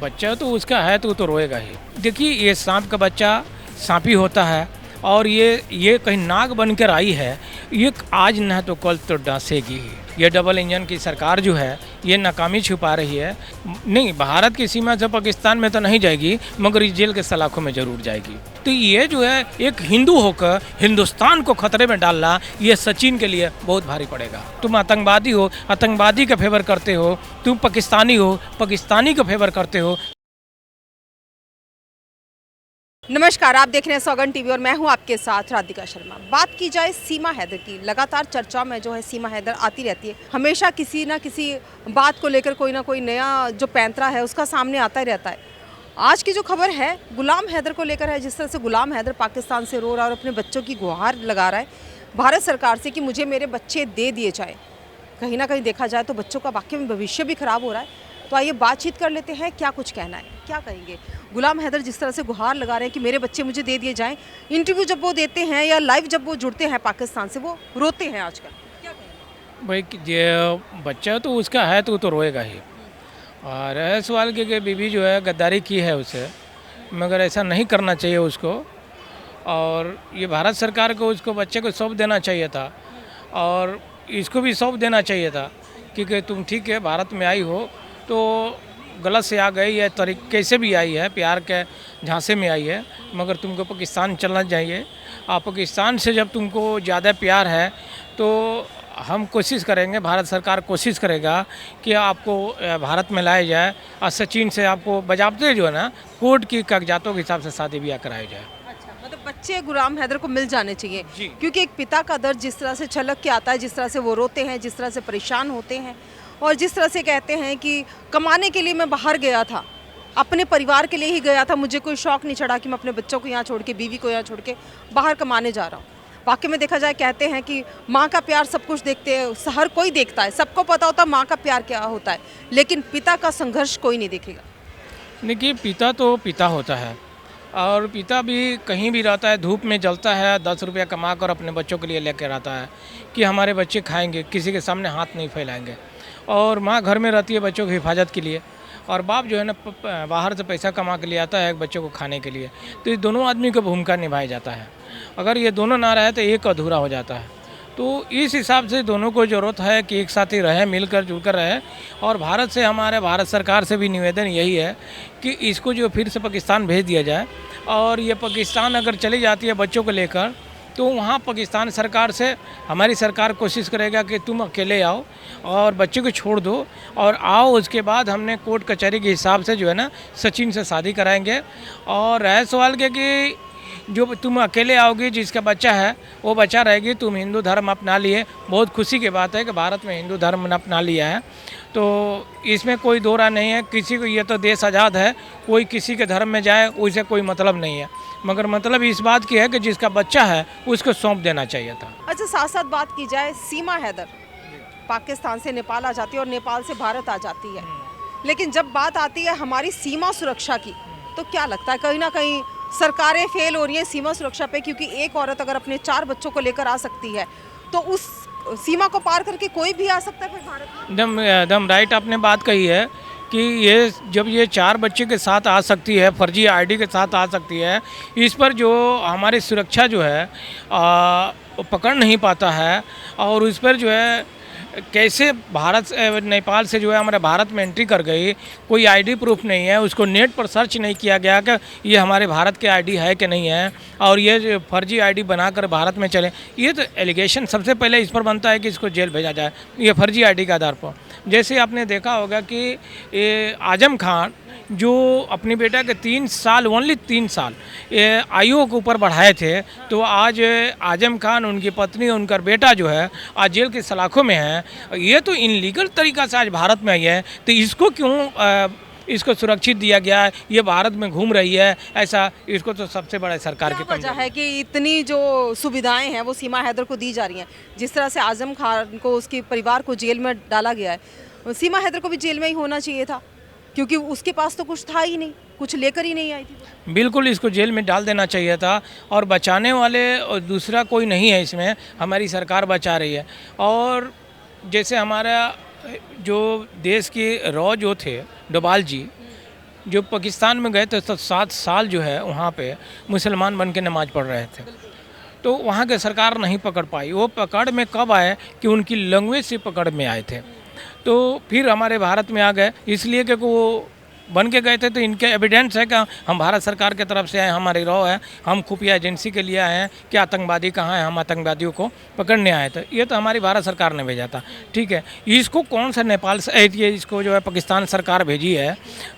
बच्चा तो उसका है तो रोएगा ही। देखिए ये सांप का बच्चा सांप ही होता है और ये कहीं नाग बनकर आई है, ये आज न तो कल तो डांसेगी ही। ये डबल इंजन की सरकार जो है ये नाकामी छुपा रही है। नहीं, भारत की सीमा से पाकिस्तान में तो नहीं जाएगी मगर इस जेल के सलाखों में ज़रूर जाएगी। तो ये जो है एक हिंदू होकर हिंदुस्तान को खतरे में डालना, ये सचिन के लिए बहुत भारी पड़ेगा। तुम आतंकवादी हो, आतंकवादी का फेवर करते हो, तुम पाकिस्तानी हो, पाकिस्तानी का फेवर करते हो। नमस्कार, आप देख रहे हैं सौगन टीवी और मैं हूं आपके साथ राधिका शर्मा। बात की जाए सीमा हैदर की, लगातार चर्चा में जो है सीमा हैदर आती रहती है। हमेशा किसी ना किसी बात को लेकर कोई ना कोई नया जो पैंतरा है उसका सामने आता ही रहता है। आज की जो खबर है गुलाम हैदर को लेकर है। जिस तरह से गुलाम हैदर पाकिस्तान से रो रहा है और अपने बच्चों की गुहार लगा रहा है भारत सरकार से कि मुझे मेरे बच्चे दे दिए जाए। कहीं ना कहीं देखा जाए तो बच्चों का वाकई में भविष्य भी खराब हो रहा है। तो आइए बातचीत कर लेते हैं, क्या कुछ कहना है, क्या कहेंगे। गुलाम हैदर जिस तरह से गुहार लगा रहे हैं कि मेरे बच्चे मुझे दे दिए जाएं, इंटरव्यू जब वो देते हैं या लाइव जब वो जुड़ते हैं पाकिस्तान से, वो रोते हैं आजकल, क्या कहेंगे? भाई ये बच्चा तो उसका है तो रोएगा ही। और है सवाल कि बीवी जो है गद्दारी की है उसे, मगर ऐसा नहीं करना चाहिए उसको। और ये भारत सरकार को उसको बच्चे को सौंप देना चाहिए था और इसको भी सौंप देना चाहिए था क्योंकि तुम ठीक है भारत में आई हो तो गलत से आ गई है, तरीके से भी आई है, प्यार के झांसे में आई है, मगर तुमको पाकिस्तान चलना चाहिए। आप पाकिस्तान से जब तुमको ज़्यादा प्यार है तो हम कोशिश करेंगे, भारत सरकार कोशिश करेगा कि आपको भारत में लाया जाए और सचिन से आपको बजाबते जो है ना कोर्ट की कागजातों के हिसाब से शादी ब्याह कराया जाए। अच्छा, मतलब बच्चे गुलाम हैदर को मिल जाने चाहिए जी। क्योंकि एक पिता का दर्द जिस तरह से छलक के आता है, जिस तरह से वो रोते हैं, जिस तरह से परेशान होते हैं और जिस तरह से कहते हैं कि कमाने के लिए मैं बाहर गया था, अपने परिवार के लिए ही गया था, मुझे कोई शौक नहीं चढ़ा कि मैं अपने बच्चों को यहाँ छोड़ के, बीवी को यहाँ छोड़ के बाहर कमाने जा रहा हूँ। वाकई में देखा जाए कहते हैं कि माँ का प्यार सब कुछ देखते हैं, हर कोई देखता है, सबको पता होता है माँ का प्यार क्या होता है, लेकिन पिता का संघर्ष कोई नहीं देखेगा। देखिए पिता तो पिता होता है और पिता भी कहीं भी रहता है, धूप में जलता है, 10 रुपया कमा कर अपने बच्चों के लिए लेकर आता है कि हमारे बच्चे खाएंगे, किसी के सामने हाथ नहीं फैलाएंगे। और माँ घर में रहती है बच्चों की हिफाजत के लिए और बाप जो है ना बाहर से पैसा कमा के लिए आता है बच्चों को खाने के लिए। तो ये दोनों आदमी का भूमिका निभाया जाता है। अगर ये दोनों ना रहे तो एक अधूरा हो जाता है। तो इस हिसाब से दोनों को ज़रूरत है कि एक साथ ही रहे, मिलकर जुलकर रहे। और भारत से, हमारे भारत सरकार से भी निवेदन यही है कि इसको जो फिर से पाकिस्तान भेज दिया जाए। और ये पाकिस्तान अगर चली जाती है बच्चों को लेकर तो वहाँ पाकिस्तान सरकार से हमारी सरकार कोशिश करेगा कि तुम अकेले आओ और बच्चे को छोड़ दो और आओ, उसके बाद हमने कोर्ट कचहरी के हिसाब से जो है ना सचिन से शादी कराएंगे। और रह सवाल के कि जो तुम अकेले आओगी, जिसका बच्चा है वो बच्चा रहेगी, तुम हिंदू धर्म अपना लिए, बहुत खुशी की बात है कि भारत में हिंदू धर्म ने अपना लिया है। तो इसमें कोई दो राय नहीं है, किसी को, ये तो देश आज़ाद है, कोई किसी के धर्म में जाए उसे कोई मतलब नहीं है, मगर मतलब इस बात की है कि जिसका बच्चा है उसको सौंप देना चाहिए था। अच्छा, साथ साथ बात की जाए, सीमा हैदर पाकिस्तान से नेपाल आ जाती है और नेपाल से भारत आ जाती है, लेकिन जब बात आती है हमारी सीमा सुरक्षा की तो क्या लगता है कहीं ना कहीं सरकारें फेल हो रही हैं सीमा सुरक्षा पे? क्योंकि एक औरत अगर अपने 4 बच्चों को लेकर आ सकती है तो उस सीमा को पार करके कोई भी आ सकता है फिर भारत में। एकदम राइट आपने बात कही है कि ये जब ये 4 बच्चे के साथ आ सकती है, फर्जी आईडी के साथ आ सकती है, इस पर जो हमारी सुरक्षा जो है वो पकड़ नहीं पाता है। और उस पर जो है कैसे भारत नेपाल से जो है हमारे भारत में एंट्री कर गई, कोई आईडी प्रूफ नहीं है, उसको नेट पर सर्च नहीं किया गया कि ये हमारे भारत के आईडी है कि नहीं है, और ये जो फर्जी आईडी बनाकर भारत में चले, ये तो एलिगेशन सबसे पहले इस पर बनता है कि इसको जेल भेजा जाए, ये फर्जी आईडी के आधार पर। जैसे आपने देखा होगा कि ये आजम खान जो अपनी बेटा के 3 साल, ओनली 3 साल आयु के ऊपर बढ़ाए थे, तो आज आजम खान, उनकी पत्नी, उनका बेटा जो है आज जेल की सलाखों में है। ये तो इनलीगल तरीक़ा से आज भारत में आई है, तो इसको क्यों इसको सुरक्षित दिया गया है, ये भारत में घूम रही है ऐसा, इसको तो सबसे बड़ा सरकार की वजह है कि इतनी जो सुविधाएं हैं वो सीमा हैदर को दी जा रही हैं। जिस तरह से आजम खान को, उसके परिवार को जेल में डाला गया है, सीमा हैदर को भी जेल में ही होना चाहिए था क्योंकि उसके पास तो कुछ था ही नहीं, कुछ लेकर ही नहीं आई थी। बिल्कुल इसको जेल में डाल देना चाहिए था। और बचाने वाले और दूसरा कोई नहीं है इसमें, हमारी सरकार बचा रही है। और जैसे हमारा जो देश के रॉ जो थे डोभाल जी, जो पाकिस्तान में गए थे तो 7 साल जो है वहाँ पे मुसलमान बन के नमाज़ पढ़ रहे थे, तो वहाँ की सरकार नहीं पकड़ पाई। वो पकड़ में कब आए कि उनकी लैंग्वेज से पकड़ में आए थे, तो फिर हमारे भारत में आ गए, इसलिए कि वो बन के गए थे। तो इनके एविडेंस है कि हम भारत सरकार की तरफ से आए, हमारी रॉ है, हम खुफिया एजेंसी के लिए आए हैं कि आतंकवादी कहाँ हैं, हम आतंकवादियों को पकड़ने आए थे। ये तो हमारी भारत सरकार ने भेजा था, ठीक है। इसको कौन सा नेपाल से ये इसको जो है पाकिस्तान सरकार भेजी है,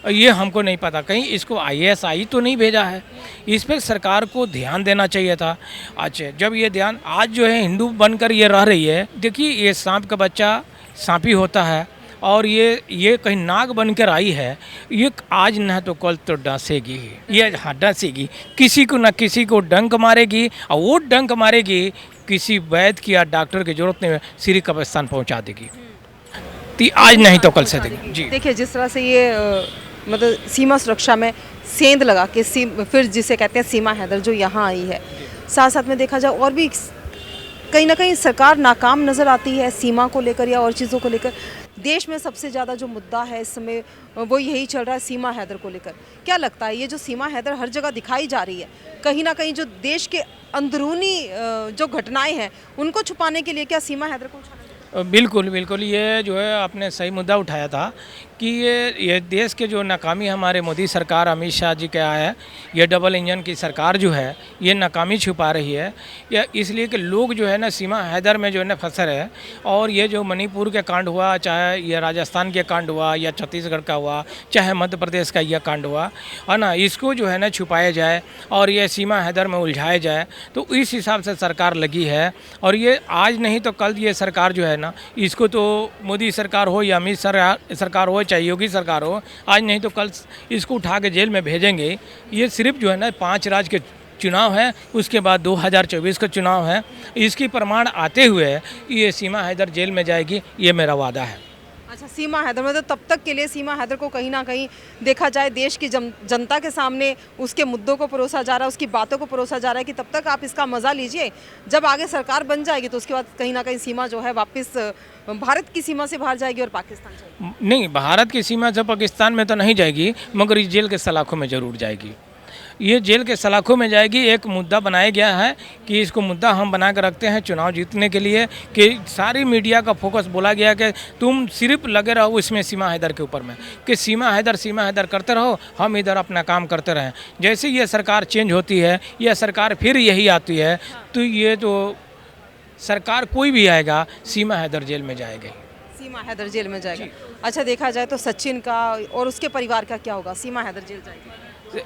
ये हमको नहीं पता। कहीं इसको ISI तो नहीं भेजा है, इस पर सरकार को ध्यान देना चाहिए था। अच्छा, जब ये ध्यान आज जो है हिंदू बनकर ये रह रही है, देखिए ये सांप का बच्चा सांपी होता है, और ये कहीं नाग बनकर आई है, ये आज न तो कल तो डसेगी, ये हाँ डसेगी, किसी को न किसी को डंक मारेगी, और वो डंक मारेगी किसी वैद्य की या डॉक्टर की जरूरत नहीं, श्री कब्रिस्तान पहुंचा देगी। तो आज नहीं तो कल से देगी जी। देखिए जिस तरह से ये मतलब सीमा सुरक्षा में सेंध लगा के फिर जिसे कहते हैं सीमा हैदर जो यहाँ आई है, साथ साथ में देखा जाए और भी कहीं ना कहीं सरकार नाकाम नज़र आती है सीमा को लेकर या और चीज़ों को लेकर। देश में सबसे ज़्यादा जो मुद्दा है इस समय वो यही चल रहा है सीमा हैदर को लेकर। क्या लगता है ये जो सीमा हैदर हर जगह दिखाई जा रही है, कहीं ना कहीं जो देश के अंदरूनी जो घटनाएं हैं उनको छुपाने के लिए क्या सीमा हैदर को उठाना चाहिए? बिल्कुल बिल्कुल, ये जो है आपने सही मुद्दा उठाया था कि ये देश के जो नाकामी हमारे मोदी सरकार अमित शाह जी का है, ये डबल इंजन की सरकार जो है ये नाकामी छुपा रही है, या इसलिए कि लोग जो है ना सीमा हैदर में जो है ना फंसे है। और ये जो मणिपुर के कांड हुआ, चाहे ये राजस्थान के कांड हुआ, या छत्तीसगढ़ का हुआ, चाहे मध्य प्रदेश का यह कांड हुआ है ना, इसको जो है ना छुपाया जाए और ये सीमा हैदर में उलझाया जाए, तो इस हिसाब से सरकार लगी है। और ये आज नहीं तो कल ये सरकार जो है ना, इसको तो मोदी सरकार हो या अमित सरकार हो, चाहे योगी सरकार हो, आज नहीं तो कल इसको उठा के जेल में भेजेंगे। ये सिर्फ जो है ना 5 राज्य के चुनाव है, उसके बाद 2024 का चुनाव है, इसकी प्रमाण आते हुए ये सीमा हैदर जेल में जाएगी, ये मेरा वादा है। अच्छा, सीमा हैदर मतलब तब तक के लिए सीमा हैदर को कहीं ना कहीं देखा जाए देश की जनता के सामने उसके मुद्दों को परोसा जा रहा है, उसकी बातों को परोसा जा रहा है कि तब तक आप इसका मज़ा लीजिए, जब आगे सरकार बन जाएगी तो उसके बाद कहीं ना कहीं सीमा जो है वापस भारत की सीमा से बाहर जाएगी और पाकिस्तान जाएगी। नहीं, भारत की सीमा से पाकिस्तान में तो नहीं जाएगी, मगर इस जेल के सलाखों में ज़रूर जाएगी। ये जेल के सलाखों में जाएगी। एक मुद्दा बनाया गया है कि इसको मुद्दा हम बना कर रखते हैं चुनाव जीतने के लिए, कि सारी मीडिया का फोकस बोला गया कि तुम सिर्फ लगे रहो इसमें सीमा हैदर के ऊपर में, कि सीमा हैदर करते रहो, हम इधर अपना काम करते रहें। जैसे ये सरकार चेंज होती है, यह सरकार फिर यही आती है, तो ये तो सरकार कोई भी आएगा सीमा हैदर जेल में जाएगी। सीमा हैदर जेल में जाएगा। अच्छा, देखा जाए तो सचिन का और उसके परिवार का क्या होगा? सीमा हैदर जेल जाएगी।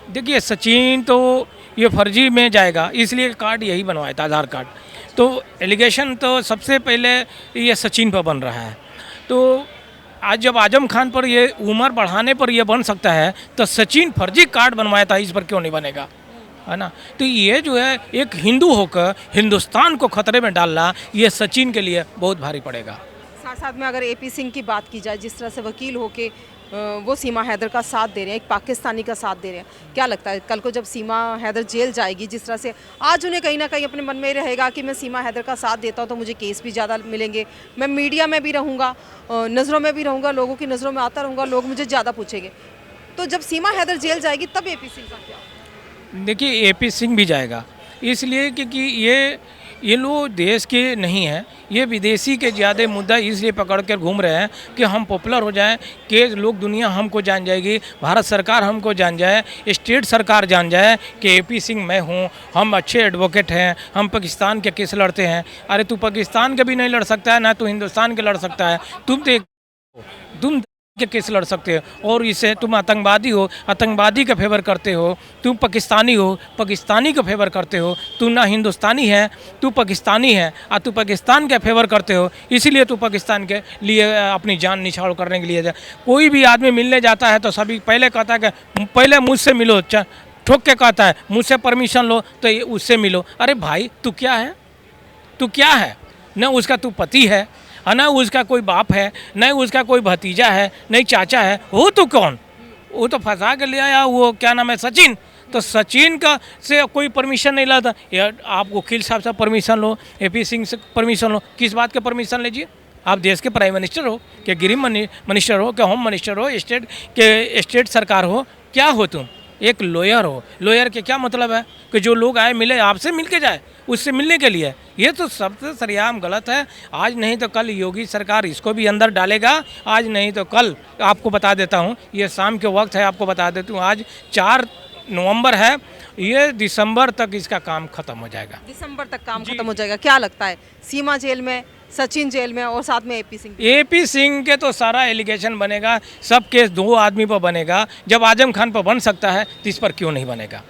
देखिए सचिन तो ये फर्जी में जाएगा, इसलिए कार्ड यही बनवाया था, आधार कार्ड। तो एलिगेशन तो सबसे पहले ये सचिन पर बन रहा है। तो आज जब आजम खान पर ये उम्र बढ़ाने पर ये बन सकता है, तो सचिन फर्जी कार्ड बनवाया था, इस पर क्यों नहीं बनेगा, है ना। तो ये जो है एक हिंदू होकर हिंदुस्तान को खतरे में डालना, ये सचिन के लिए बहुत भारी पड़ेगा। साथ साथ में अगर AP सिंह की बात की जाए, जिस तरह से वकील होके वो सीमा हैदर का साथ दे रहे हैं, एक पाकिस्तानी का साथ दे रहे हैं, क्या लगता है कल को जब सीमा हैदर जेल जाएगी, जिस तरह से आज उन्हें कहीं ना कहीं अपने मन में रहेगा कि मैं सीमा हैदर का साथ देता हूं तो मुझे केस भी ज़्यादा मिलेंगे, मैं मीडिया में भी रहूँगा, नज़रों में भी रहूँगा, लोगों की नज़रों में आता रहूँगा, लोग मुझे ज़्यादा पूछेंगे, तो जब सीमा हैदर जेल जाएगी तब AP सिंह का क्या? देखिए AP सिंह भी जाएगा, इसलिए क्योंकि ये लोग देश के नहीं हैं, ये विदेशी के ज़्यादा मुद्दा इसलिए पकड़ कर घूम रहे हैं कि हम पॉपुलर हो जाएं, कि लोग दुनिया हमको जान जाएगी, भारत सरकार हमको जान जाए, स्टेट सरकार जान जाए कि AP सिंह मैं हूँ, हम अच्छे एडवोकेट हैं, हम पाकिस्तान के केस लड़ते हैं। अरे तू पाकिस्तान के भी नहीं लड़ सकता है, ना तू हिंदुस्तान के लड़ सकता है, तुम के केस लड़ सकते हो। और इससे तुम आतंकवादी हो, आतंकवादी का फेवर करते हो, तुम पाकिस्तानी हो, पाकिस्तानी का फेवर करते हो, तू ना हिंदुस्तानी है, तू पाकिस्तानी है, और तू पाकिस्तान का फेवर करते हो, इसीलिए तू पाकिस्तान के लिए अपनी जान निछावर करने के लिए जाए। कोई भी आदमी मिलने जाता है तो सभी पहले कहता है कि पहले मुझसे मिलो, ठोक के कहता है मुझसे परमिशन लो तो उससे मिलो। अरे भाई तू क्या है, तू क्या है? न उसका तू पति है, ना उसका कोई बाप है, नहीं उसका कोई भतीजा है, नहीं चाचा है, हो तो कौन? वो तो फंसा के ले आया, वो क्या नाम है, सचिन। तो सचिन का से कोई परमिशन नहीं लाता यार, आप वकील साहब से परमिशन लो, AP सिंह से परमिशन लो, किस बात के परमिशन लीजिए? आप देश के प्राइम मिनिस्टर हो, कि गृह मिनिस्टर हो, कि होम मिनिस्टर हो, स्टेट सरकार हो, क्या हो तुम? एक लॉयर हो। लॉयर के क्या मतलब है कि जो लोग आए मिले आपसे मिल के जाए, उससे मिलने के लिए। ये तो सबसे सरेआम गलत है। आज नहीं तो कल योगी सरकार इसको भी अंदर डालेगा, आज नहीं तो कल। आपको बता देता हूँ, ये शाम के वक्त है, आपको बता देता हूँ, आज 4 नवंबर है, ये दिसंबर तक इसका काम खत्म हो जाएगा। दिसंबर तक काम खत्म हो जाएगा, क्या लगता है? सीमा जेल में, सचिन जेल में और साथ में एपी सिंह। एपी सिंह के तो सारा एलिगेशन बनेगा, सब केस 2 आदमी पर बनेगा। जब आजम खान पर बन सकता है तो इस पर क्यों नहीं बनेगा,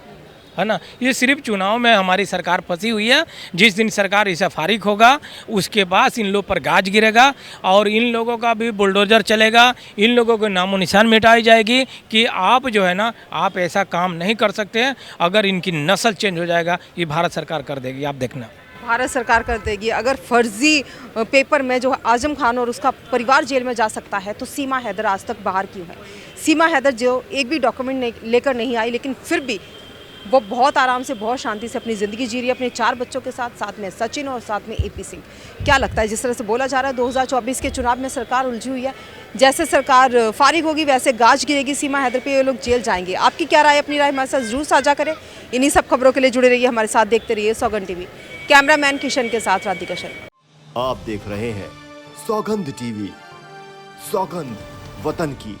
है ना? ये सिर्फ चुनाव में हमारी सरकार फंसी हुई है। जिस दिन सरकार इससे फारिग होगा उसके बाद इन लोग पर गाज गिरेगा और इन लोगों का भी बुलडोजर चलेगा। इन लोगों को नामो निशान मिटाई जाएगी कि आप जो है ना, आप ऐसा काम नहीं कर सकते हैं। अगर इनकी नस्ल चेंज हो जाएगा, ये भारत सरकार कर देगी, आप देखना। भारत सरकार कर देगी। अगर फर्जी पेपर में जो आजम खान और उसका परिवार जेल में जा सकता है तो सीमा हैदर आज तक बाहर क्यों है? सीमा हैदर जो एक भी डॉक्यूमेंट लेकर नहीं आई, लेकिन फिर भी वो बहुत आराम से, बहुत शांति से अपनी ज़िंदगी जी रही है अपने 4 बच्चों के साथ, साथ में सचिन और साथ में एपी सिंह। क्या लगता है, जिस तरह से बोला जा रहा है 2024 के चुनाव में सरकार उलझी हुई है, जैसे सरकार फारिग होगी वैसे गाज गिरेगी सीमा हैदर पे, ये लोग जेल जाएंगे? आपकी क्या राय, अपनी राय हमारे साथ जरूर साझा करें। इन्हीं सब खबरों के लिए जुड़े रहिए हमारे साथ, देखते रहिए सौगंध टीवी। कैमरामैन किशन के साथ राधिका शर्मा। आप देख रहे हैं सौगंध टीवी। सौगंध वतन की।